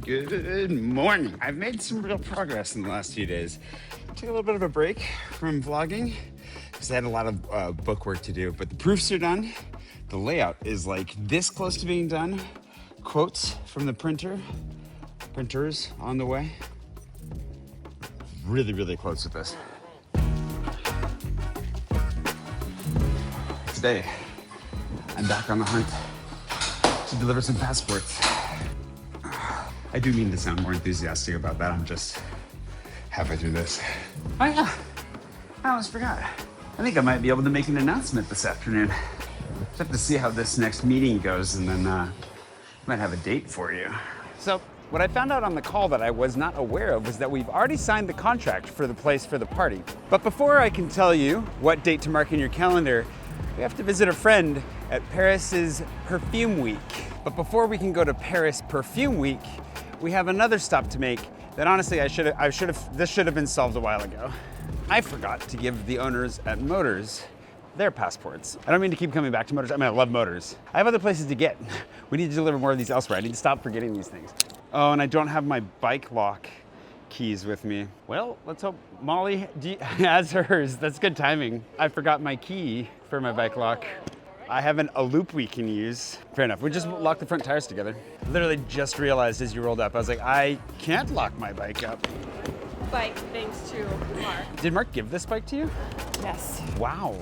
Good morning. I've made some real progress in the last few days. Took a little bit of a break from vlogging because I had a lot of book work to do, but the proofs are done. The layout is like this close to being done. Quotes from the printers on the way. Really, really close with this. Today, I'm back on the hunt to deliver some passports. I do mean to sound more enthusiastic about that. I'm just halfway through this. Oh yeah, I almost forgot. I think I might be able to make an announcement this afternoon. Just have to see how this next meeting goes, and then might have a date for you. So what I found out on the call that I was not aware of was that we've already signed the contract for the place for the party. But before I can tell you what date to mark in your calendar, we have to visit a friend at Paris's Perfume Week. But before we can go to Paris Perfume Week, we have another stop to make that honestly this should have been solved a while ago. I forgot to give the owners at Motors their passports. I don't mean to keep coming back to Motors. I mean, I love Motors. I have other places to get. We need to deliver more of these elsewhere. I need to stop forgetting these things. Oh, and I don't have my bike lock keys with me. Well, let's hope Molly has hers. That's good timing. I forgot my key for my bike lock. I have a loop we can use. Fair enough. We just locked the front tires together. Literally just realized as you rolled up, I was like, I can't lock my bike up. Bike, thanks to Mark. Did Mark give this bike to you? Yes. Wow.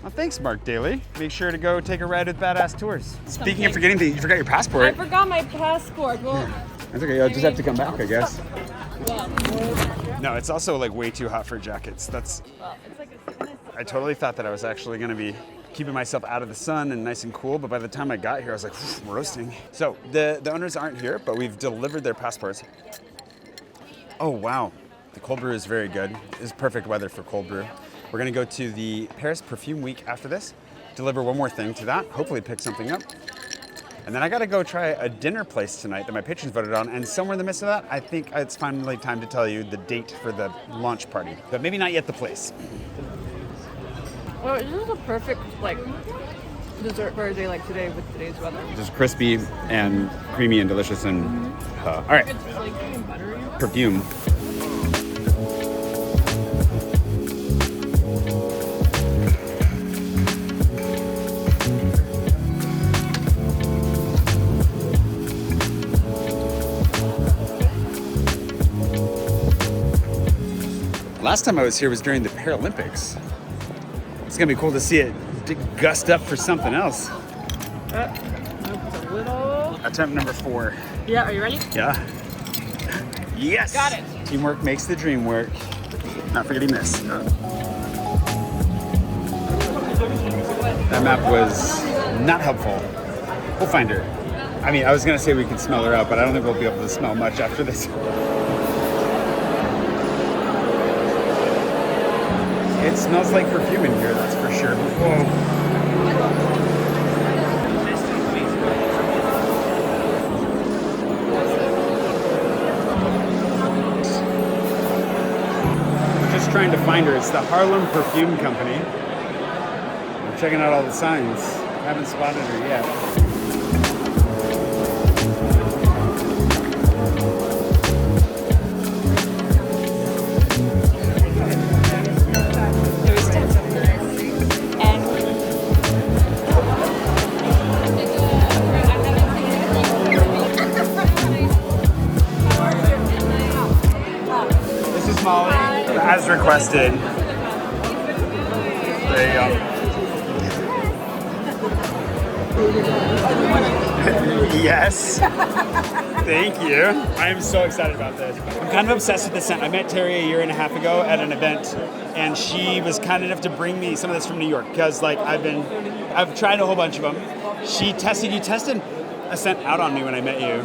Well, thanks, Mark Daly. Make sure to go take a ride with Badass Tours. Speaking of forgetting things, you forgot your passport. I forgot my passport. Well, that's okay. You'll just have to come back, I guess. well, No, it's also like way too hot for jackets. it's like I totally thought that I was actually going to be keeping myself out of the sun and nice and cool, but by the time I got here, I was like, roasting. So the owners aren't here, but we've delivered their passports. Oh, wow. The cold brew is very good. It's perfect weather for cold brew. We're gonna go to the Paris Perfume Week after this, deliver one more thing to that, hopefully pick something up. And then I gotta go try a dinner place tonight that my patrons voted on, and somewhere in the midst of that, I think it's finally time to tell you the date for the launch party, but maybe not yet the place. this is a perfect dessert for a day like today with today's weather. Just crispy and creamy and delicious and all right. It's like buttery. Perfume. Last time I was here was during the Paralympics. It's gonna be cool to see it gust up for something else. It's a little. Attempt number 4. Yeah, are you ready? Yeah. Yes! Got it. Teamwork makes the dream work. Not forgetting this. That map was not helpful. We'll find her. I mean, I was gonna say we could smell her out, but I don't think we'll be able to smell much after this. It smells like perfume in here, that's for sure. Whoa. I'm just trying to find her. It's the Harlem Perfume Company. I'm checking out all the signs. Haven't spotted her yet. As requested. There you go. Yes. Thank you. I am so excited about this. I'm kind of obsessed with this scent. I met Terry a year and a half ago at an event, and she was kind enough to bring me some of this from New York because I've tried a whole bunch of them. You tested a scent out on me when I met you.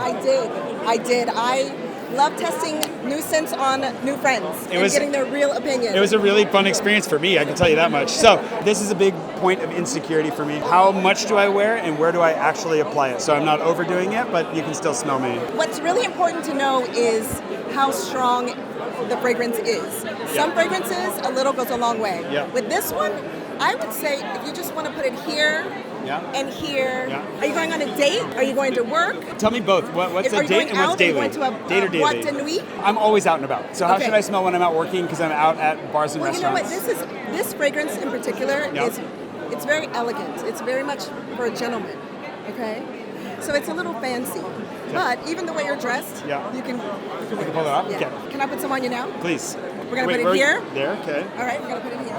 I did. I love testing new scents on new friends and getting their real opinion. It was a really fun experience for me, I can tell you that much. So this is a big point of insecurity for me. How much do I wear and where do I actually apply it? So I'm not overdoing it, but you can still smell me. What's really important to know is how strong the fragrance is. Some fragrances, a little goes a long way. Yeah. With this one, I would say if you just want to put it here Yeah. and here. Yeah. Are you going on a date? Are you going to work? Tell me both. What's Are a you date going and out? what's daily? Are you going to a Date or daily? boîte de nuit? I'm always out and about. So how Okay. should I smell when I'm out working? Because I'm out at bars and Well, you know restaurants. what? This fragrance in particular Yeah. it's very elegant. It's very much for a gentleman. Okay. So it's a little fancy, but even the way you're dressed, Yeah. you can I can pull it off? Yeah. Okay. Can I put some on you now? Please. We're gonna Wait, put it where- here. There, okay. All right, we're gonna put it here.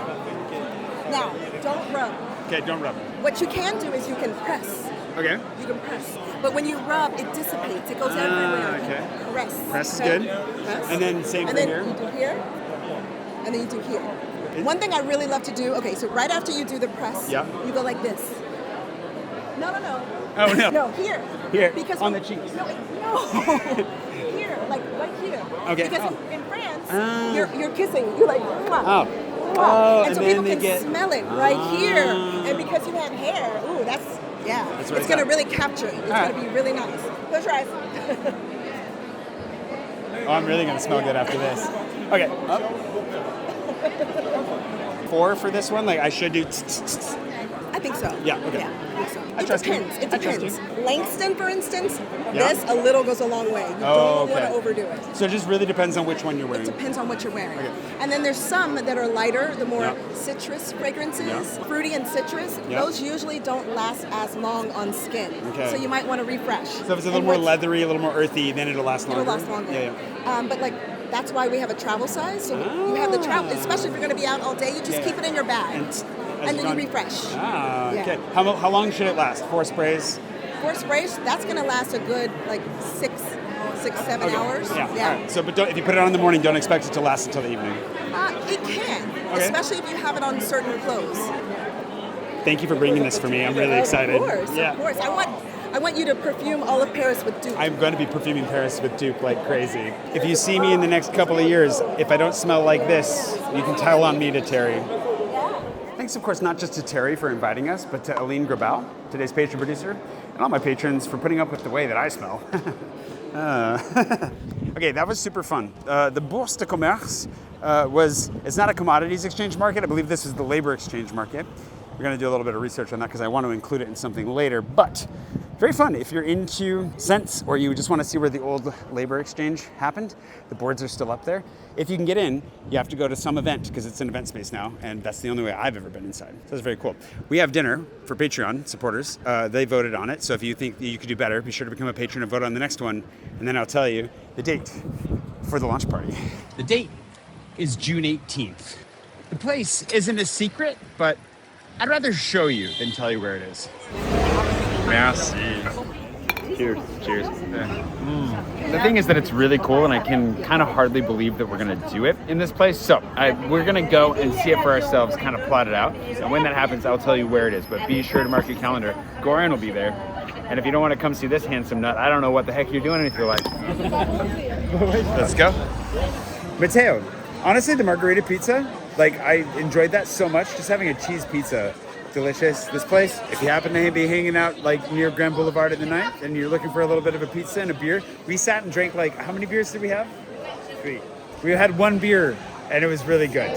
Now, don't rub. Okay, don't rub. What you can do is you can press. Okay. You can press. But when you rub, it dissipates. It goes everywhere. Okay. Press. Press is okay? good. Press. And then same and for then here? you do here. And then you do here. One thing I really love to do, okay, so right after you do the press, Yeah. you go like this. No. Oh, no. No, here. Here, Because on when- the cheeks. No. Here, like right here. Okay. Because Oh. in France, Ah. you're kissing. You're like, mwah, Oh. mwah. Oh, and so and then people they can get- smell it right here. Ah. And because you have hair, ooh, that's, yeah. That's what It's I going to thought. really capture it. It's All going right. to be really nice. Close your eyes. Oh, I'm really going to smell good after this. Okay. Up. 4 for this one? Like I should do... I think so. Yeah, okay. Yeah, I think so. I trust you. Depends. It I trust depends. you. Langston, for instance, Yeah. this a little goes a long way. You Oh, don't want okay. to overdo it. So it just really depends on which one you're It wearing. depends on what you're wearing. Okay. And then there's some that are lighter, the more Yeah. citrus fragrances, Yeah. fruity and citrus. Yeah. Those usually don't last as long on skin. Okay. So you might want to refresh. So if it's a little more leathery, a little more earthy, then it'll last longer. It'll last longer. Yeah. But like that's why we have a travel size. So you have the travel, especially if you're going to be out all day. You just Yeah. keep it in your bag, And and then you're you done- refresh. Ah, Yeah. okay. How long should it last? 4 sprays? 4 sprays. That's going to last a good like 7 Okay. hours. Yeah. All right. So, but if you put it on in the morning, don't expect it to last until the evening. It can, Okay. especially if you have it on certain clothes. Thank you for bringing this for me. I'm really excited. Of course, Yeah. of course. I want you to perfume all of Paris with Duke. I'm going to be perfuming Paris with Duke like crazy. If you see me in the next couple of years, if I don't smell like this, you can tell on me to Terry. Thanks, of course, not just to Terry for inviting us, but to Aleen Grabow, today's patron producer, and all my patrons for putting up with the way that I smell. Okay, that was super fun. The Bourse de Commerce it's not a commodities exchange market. I believe this is the labor exchange market. We're going to do a little bit of research on that because I want to include it in something later, but very fun. If you're into scents or you just want to see where the old labor exchange happened, the boards are still up there. If you can get in, you have to go to some event because it's an event space now, and that's the only way I've ever been inside. So that's very cool. We have dinner for Patreon supporters. They voted on it, so if you think you could do better, be sure to become a patron and vote on the next one, and then I'll tell you the date for the launch party. The date is June 18th. The place isn't a secret, but I'd rather show you than tell you where it is. Merci. Cheers. Cheers. The thing is that it's really cool, and I can kind of hardly believe that we're going to do it in this place. So we're going to go and see it for ourselves, kind of plot it out. And when that happens, I'll tell you where it is. But be sure to mark your calendar. Goran will be there. And if you don't want to come see this handsome nut, I don't know what the heck you're doing if you're like. Let's go. Matteo, honestly, the margarita pizza, like I enjoyed that so much. Just having a cheese pizza, delicious. This place, if you happen to be hanging out like near Grand Boulevard at the night and you're looking for a little bit of a pizza and a beer, we sat and drank like, how many beers did we have? 3. We had 1 beer and it was really good.